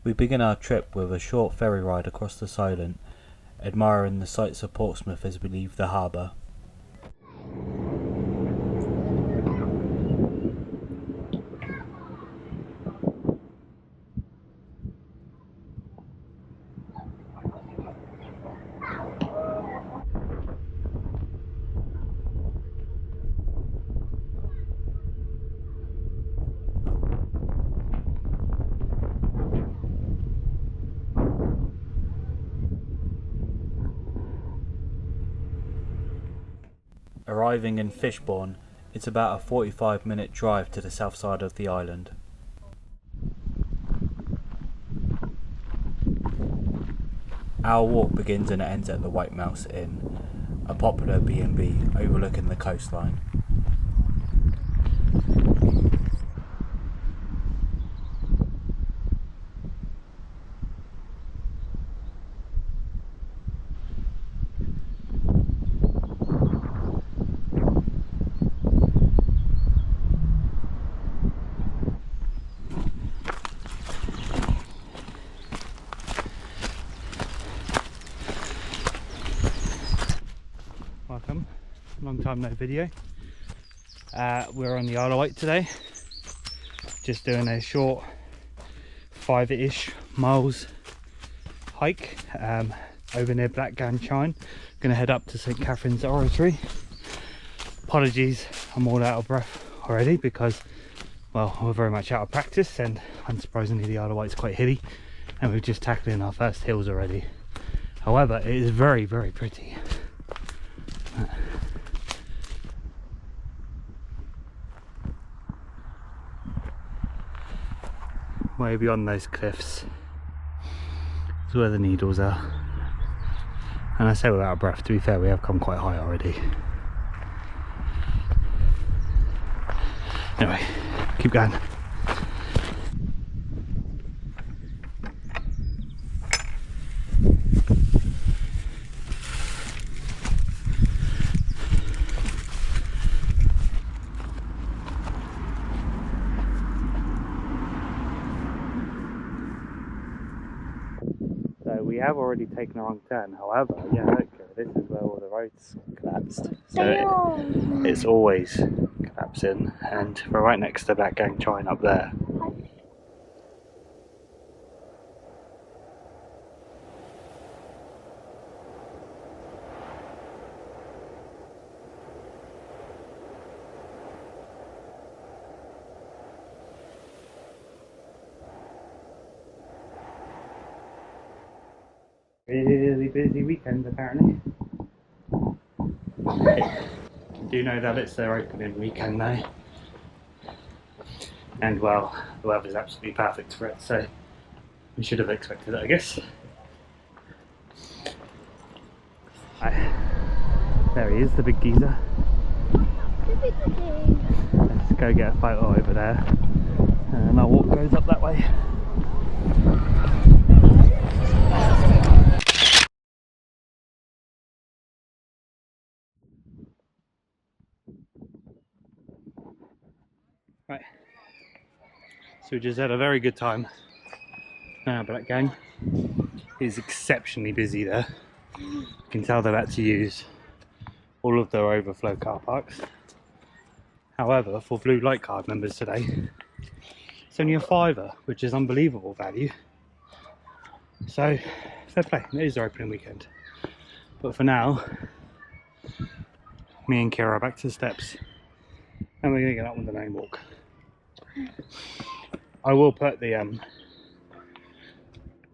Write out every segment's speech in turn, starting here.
We begin our trip with a short ferry ride across the Solent, admiring the sights of Portsmouth as we leave the harbour. Arriving in Fishbourne, it's about a 45-minute drive to the south side of the island. Our walk begins and ends at the White Mouse Inn, a popular B&B overlooking the coastline. Welcome, long time no video. We're on the Isle of Wight today, just doing a short 5-ish miles hike over near Blackgang Chine. Gonna head up to St Catherine's Oratory. Apologies, I'm all out of breath already because, well, we're very much out of practice, and unsurprisingly the Isle of Wight's quite hilly and we've just tackled in our first hills already. However, it is very, very pretty. Way beyond those cliffs is where the needles are, and I say we're out of breath. To be fair, we have come quite high already. Anyway, keep going. We have already taken a wrong turn, however, yeah, look, this is where all the roads collapsed, so it's always collapsing, and we're right next to Blackgang Chine up there. Really busy weekend apparently. Do know that it's their opening weekend though, and well, the weather's absolutely perfect for it, so we should have expected it, I guess. There he is, the big geezer. Let's go get a photo over there, and our walk goes up that way. Right, so we just had a very good time. Blackgang is exceptionally busy there. You can tell they've had to use all of their overflow car parks. However, for blue light card members today, it's only a £5, which is unbelievable value. So, fair play, it is their opening weekend. But for now, me and Kira are back to the steps, and we're going to get up on the main walk. I will put the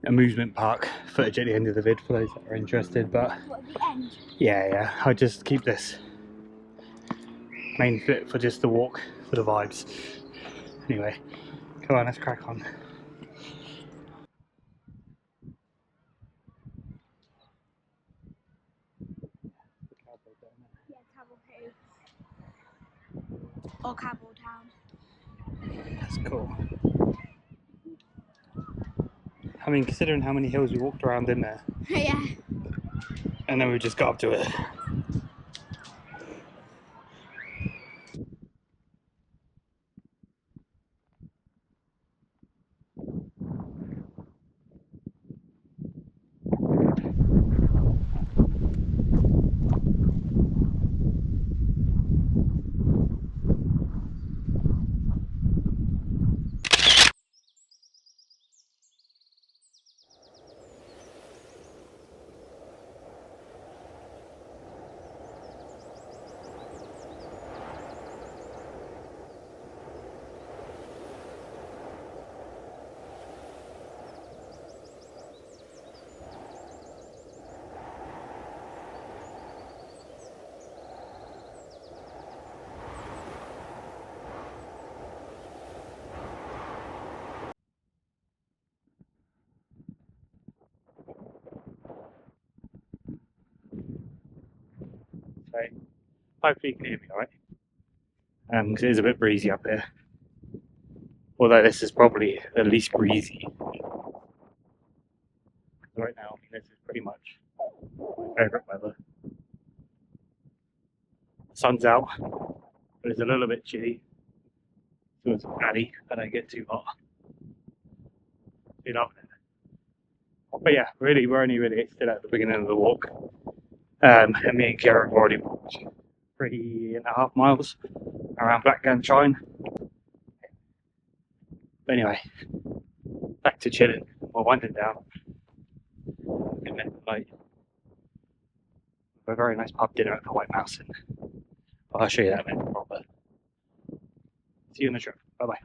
amusement park footage at the end of the vid for those that are interested, but what, at the end? yeah, I'll just keep this main fit for just the walk, for the vibes. Anyway, come on, let's crack on. Yeah, Cavalcade. Or Cabal Town. That's cool. I mean, considering how many hills we walked around in there. Yeah. And then we just got up to it. hopefully you can hear me alright. Because it is a bit breezy up here. Although this is probably the least breezy. Right now, this is pretty much my favourite weather. The sun's out, but it's a little bit chilly. So it's paddy, I don't get too hot. You know. But yeah, really, we're only really still at the beginning of the walk. And me and Kira have already walked 3.5 miles around Blackgang Chine. But anyway, back to chilling. We're winding down. And then like a very nice pub dinner at the White Mouse. I'll show you that in a minute proper. See you on the trip. Bye bye.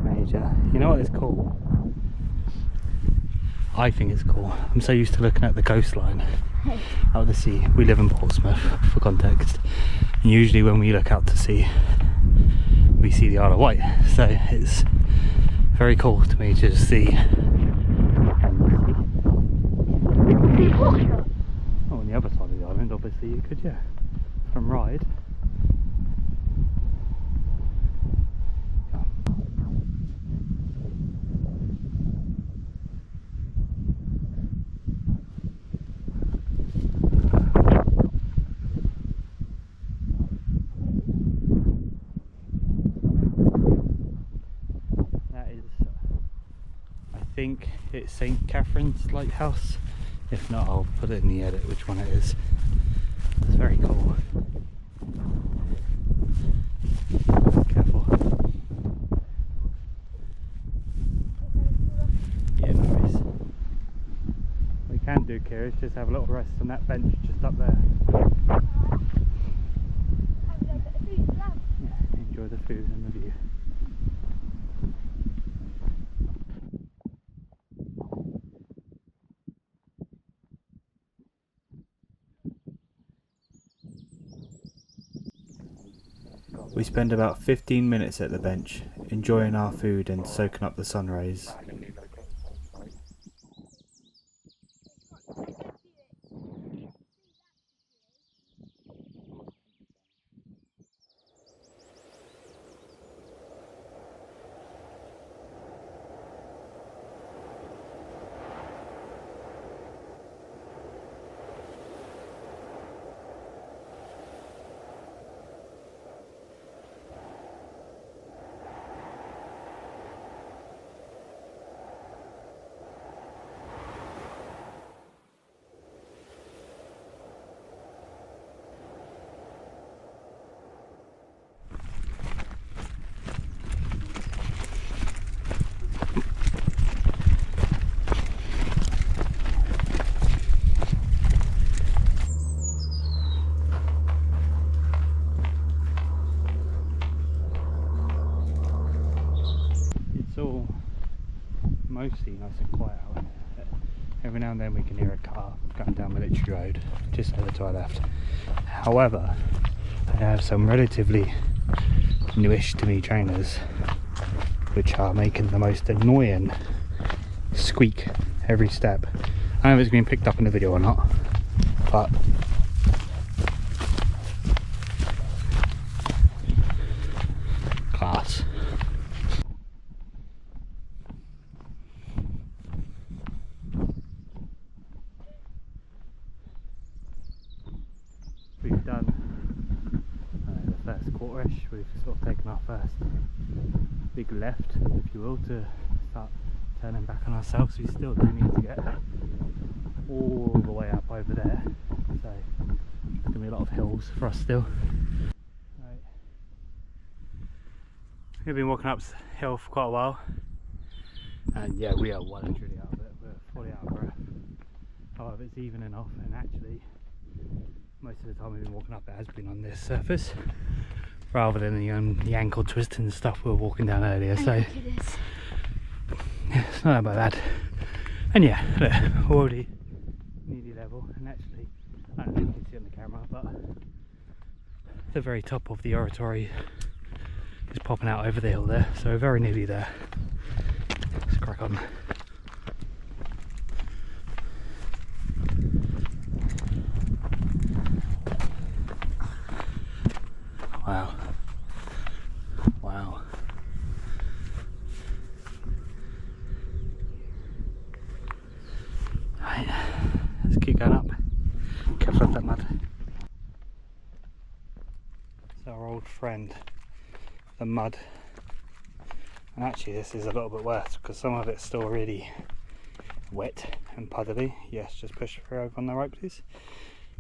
Major. You know what is cool? I think it's cool. I'm so used to looking at the coastline out to sea. We live in Portsmouth, for context. And usually when we look out to sea, we see the Isle of Wight. So it's very cool to me to just see. Oh, on the other side of the island, obviously you could, yeah, from Ryde. I think it's St. Catherine's lighthouse. If not, I'll put it in the edit which one it is. It's very cool. Careful. Yeah, nice. What we can do, Kira, is just have a little rest on that bench just up there. Yeah, enjoy the food and the view. We spend about 15 minutes at the bench, enjoying our food and soaking up the sun rays. Mostly nice and quiet out here. Every now and then we can hear a car going down Military Road just over to our left. However, I have some relatively newish to me trainers which are making the most annoying squeak every step. I don't know if it's been picked up in the video or not, but class. We've done the first quarter-ish. We've sort of taken our first big left, if you will, to start turning back on ourselves. We still do need to get all the way up over there, so there's going to be a lot of hills for us still. Right. We've been walking up the hill for quite a while, and yeah, we are well and truly out of it. We're fully out of breath. However, it's evening off, and actually most of the time we've been walking up, it has been on this surface rather than the ankle twisting and stuff we were walking down earlier. So yeah, it's not that bad. And yeah, look, already nearly level, and actually I don't think you can see on the camera, but the very top of the Oratory is popping out over the hill there, so we're very nearly there. Let's crack on. Wow. Wow. Right, let's keep going up. Careful of that mud. It's our old friend, the mud. And actually this is a little bit worse because some of it's still really wet and puddly. Yes, just push her over on the right please.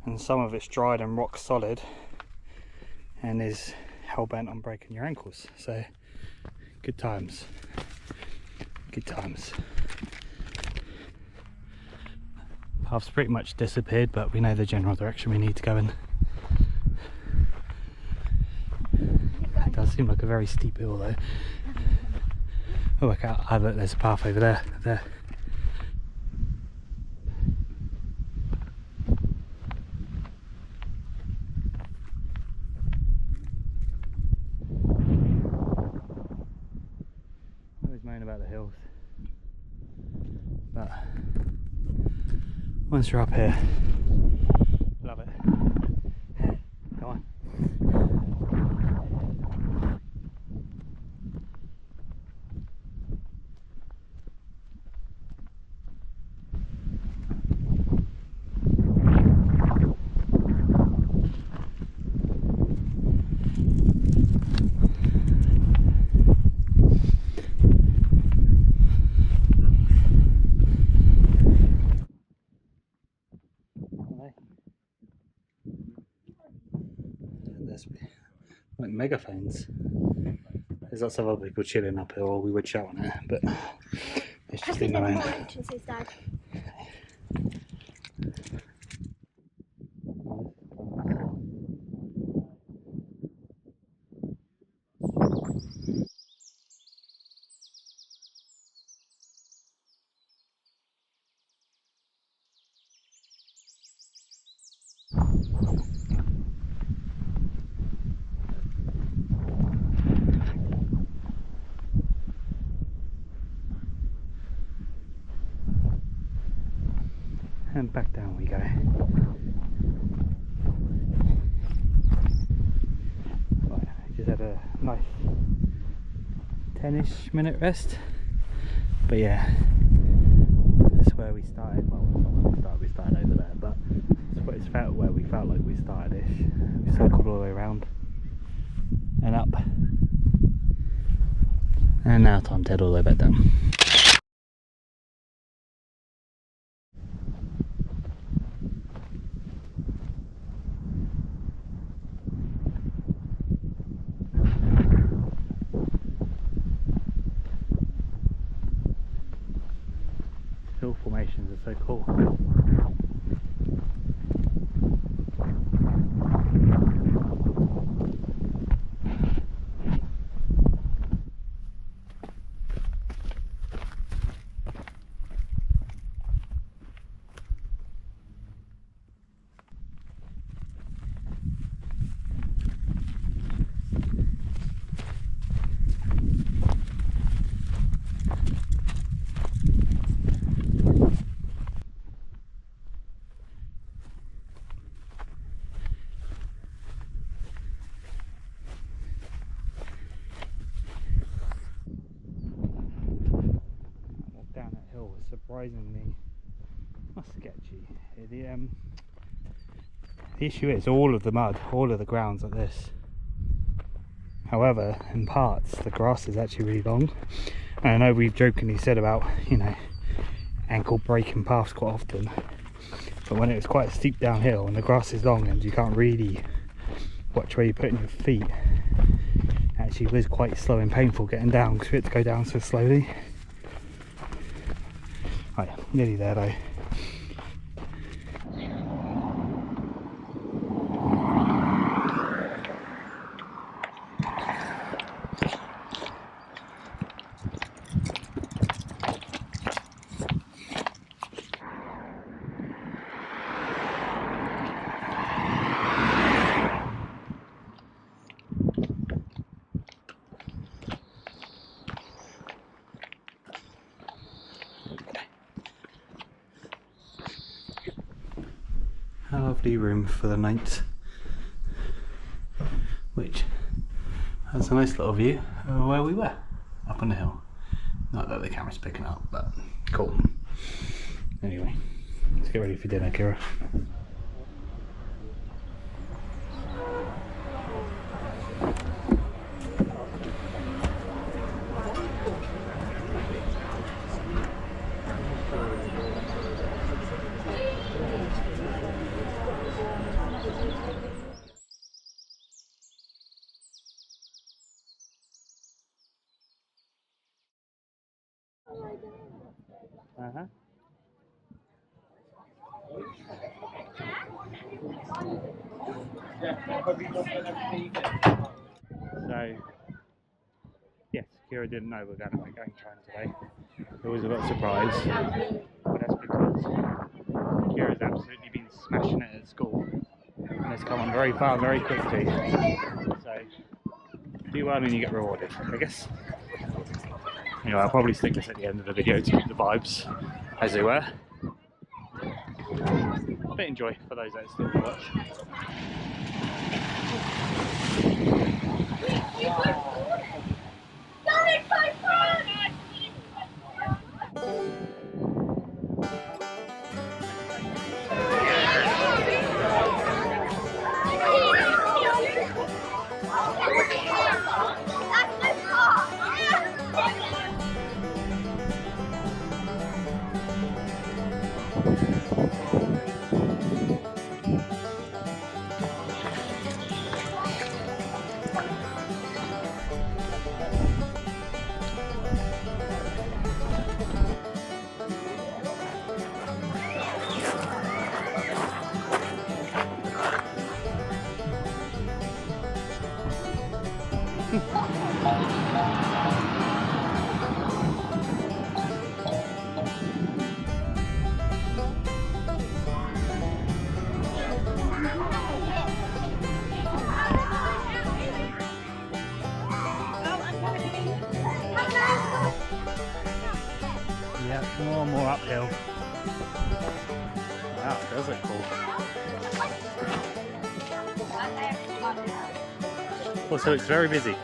And some of it's dried and rock solid and is hell-bent on breaking your ankles. So good times. Good times. Path's pretty much disappeared, but we know the general direction we need to go in. It does seem like a very steep hill though. Oh, look out, ah, look, there's a path over there. There. I always moan about the hills, but once you're up here, love it. Come on. There's like megaphones. There's lots of other people chilling up here, or we would shout on it, but it's just in the rain. Entrances, Dad. And back down we go. Right, we just had a nice 10-ish minute rest. But yeah, that's where we started. Well, we started over there, but it's felt where we felt like we started-ish. We circled all the way around and up. And now time to head all the way back down. Hill formations are so cool. Surprisingly not sketchy. The issue is all of the mud, all of the ground's like this. However, in parts the grass is actually really long. And I know we've jokingly said about, you know, ankle breaking paths quite often, but when it's quite a steep downhill and the grass is long and you can't really watch where you're putting your feet, it actually was quite slow and painful getting down because we had to go down so slowly. Right, nearly there though. a lovely room for the night, which has a nice little view of where we were, up on the hill. Not that the camera's picking up, but cool. Anyway, let's get ready for dinner, Kira. Uh-huh. So, yes, Kira didn't know we're going to Blackgang Chine today. It was a little surprise, but that's because Kira's absolutely been smashing it at school and it's come on very far, very quickly. So, do well and you get rewarded, I guess. Anyway, I'll probably stick this at the end of the video to keep the vibes as they were. But enjoy for those that still watch. Yeah, more and more uphill. Wow, it does look cool. Also, it's very busy.